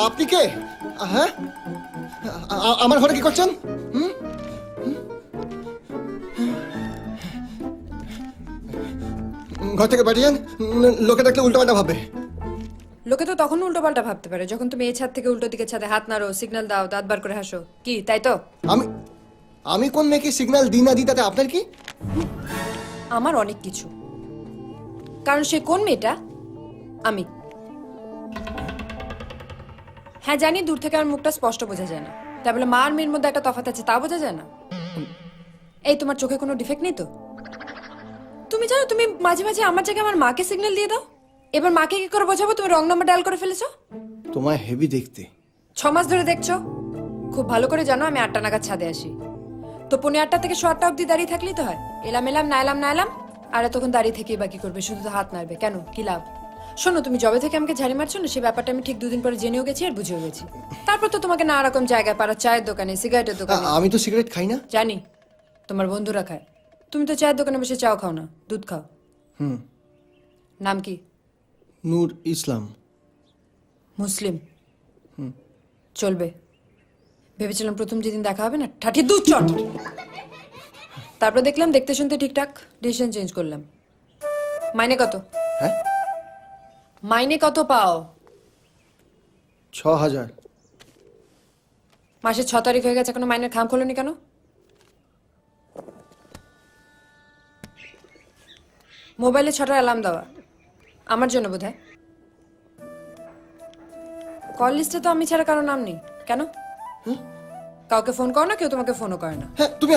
আপনি কে? হ্যাঁ, আমার ঘরে কি করছেন? ঘর থেকে বেরিয়ে যান, লোকে দেখলে উল্টোপাল্টা ভাববে। লোকে তো তখন উল্টো পাল্টা ভাবতে পারে যখন তুমি এই ছাদ থেকে উল্টো দিকে ছাদে হাত নাড়ো, সিগন্যাল দাও, দাঁত বার করে হাসো। কি তাই তো? আমি আমি কোন মেয়েকে সিগন্যাল দিই না দিই তাতে আপনার কি? আমার অনেক কিছু, কারণ সে কোন মেয়েটা আমি। হ্যাঁ জানি দূর থেকে আমার মুখটা স্পষ্ট বোঝা যায় না, তাই বলে মা আর মেয়ের মধ্যে একটা তফাৎ আছে তা বোঝা যায় না? এই তোমার চোখে কোনো ডিফেক্ট নেই তো? তুমি জানো তুমি মাঝে মাঝে আমার জায়গায় আমার মাকে সিগন্যাল দিয়ে দাও। এবার মাকে কি করে বোঝাবো তুমি রং নাম্বার ডায়াল করে ফেলেছো? তোমায় হেভি দেখতে। 6 মাস ধরে দেখছো? খুব ভালো করে জানো আমি 8টা নাগাদ ছাদে আসি, তো 8:45 থেকে 8:15 অব্দি দাঁড়িয়ে থাকলেই তো হয়। এলাম এলাম না এলাম না এলাম, আর তখন দাঁড়িয়ে থেকেই বাকি করবে, শুধু তো হাত নাড়বে। কেন, কি লাভ? শোনো, তুমি জবে থেকে আমাকে ঝাড়ি মারছো না, সেই ব্যাপারটা আমি ঠিক 2 দিন পরে জেনেও গেছি আর বুঝেও গেছি। তারপর তো তোমাকে নানা রকম জায়গায়, পাড়া চায়ের দোকানে, সিগারেটের দোকানে। আমি তো সিগারেট খাই না। জানি, তোমার বন্ধুরা খায়। তুমি তো চায়ের দোকানে বসে চাও খাও না, দুধ খাও। নাম কি? নূর ইসলাম। মুসলিম? চলবে। ভেবেছিলাম প্রথম যেদিন দেখা হবে না ঠাঠি দুধ চট, তারপর দেখলাম দেখতে শুনতে ঠিকঠাক, ডিসিশন চেঞ্জ করলাম। মাইনে কত? হ্যাঁ, মাইনে কত পাও? 6000। মাসের 6 তারিখ হয়ে গেছে, এখনো মাইনের খাম খোলনি কেন? মোবাইলে 6টার অ্যালার্ম দেওয়া আমার জন্য বোধ হয়। কল লিস্টে তো আমি ছাড়া কারো নাম নেই। কেন? কাউকে ফোন করো না, কেউ তোমাকে ফোনও করে না। হ্যাঁ, তুমি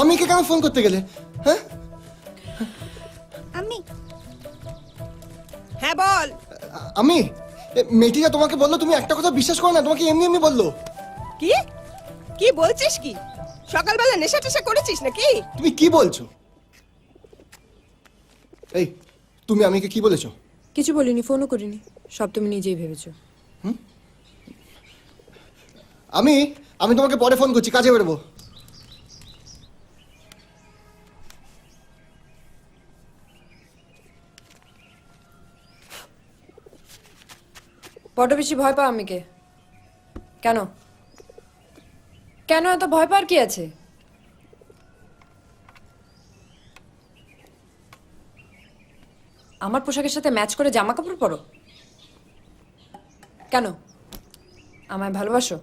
আমিকে কেন ফোন করতে গেলে? হ্যাঁ, আমি হ্যাঁ বল। আমি মেয়েটিরা তোমাকে বললো, তুমি একটা কথা বিশ্বাস করো না, তোমাকে এমনি এমনি বললো। কি কি বলছিস? কি সকালবেলা নেশা টেশা করেছিস নাকি? তুমি কি বলছো? এই, তুমি আমিকে কি বলেছো? কিছু বলিনি, ফোনও করিনি, সব তুমি নিজেই ভেবেছো। আমি তোমাকে পরে ফোন করছি, কাজে বেরোবো। বড্ড বেশি ভয় পাও আমিকে। কেন কেন এত ভয় পাওয়ার কি আছে? আমার পোশাকের সাথে ম্যাচ করে জামা কাপড় পরো কেন? আমায় ভালোবাসো?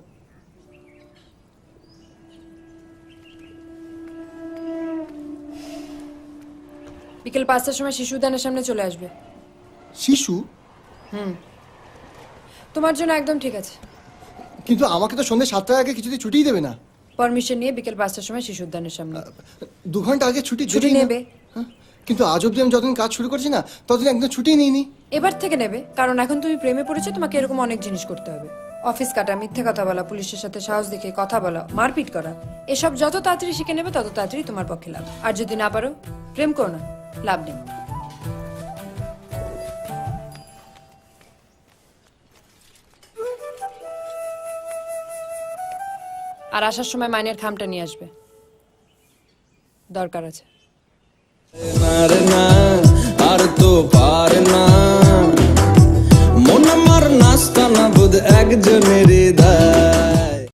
বিকেল 5টার সময় শিশু উদ্যানের সামনে চলে আসবে। শিশু? তোমার জন্য একদম ঠিক আছে। কিন্তু আমাকে তো সন্ধ্যে 7টার আগে কিছুতেই ছুটিই দেবে না। পারমিশন নিয়ে বিকেল 5টার সময় শিশু উদ্যানের সামনে। 2 ঘন্টা আগে ছুটি ছুটি দেবেই না। নেবে। হ্যাঁ, কিন্তু আজ অব্দি আমি যতদিন কাজ শুরু করছি না ততদিন একদম ছুটি নিইনি। এবার থেকে নেবে, কারণ এখন তুমি প্রেমে পড়েছো, তোমাকে এরকম অনেক জিনিস করতে হবে। অফিস কাটা, মিথ্যে কথা বলা, পুলিশের সাথে সাহস দেখিয়ে কথা বলা, মারপিট করা, এসব যত তাড়াতাড়ি শিখে নেবে তত তাড়াতাড়ি তোমার পক্ষে লাভ। আর যদি না পারো, প্রেম করো না, লাভ নেই। আর আসার সময় মাইনের খামটা নিয়ে আসবে, দরকার আছে। আর তো পারে না মন আমার নাস্তা না বুধ একজনের হৃদয়।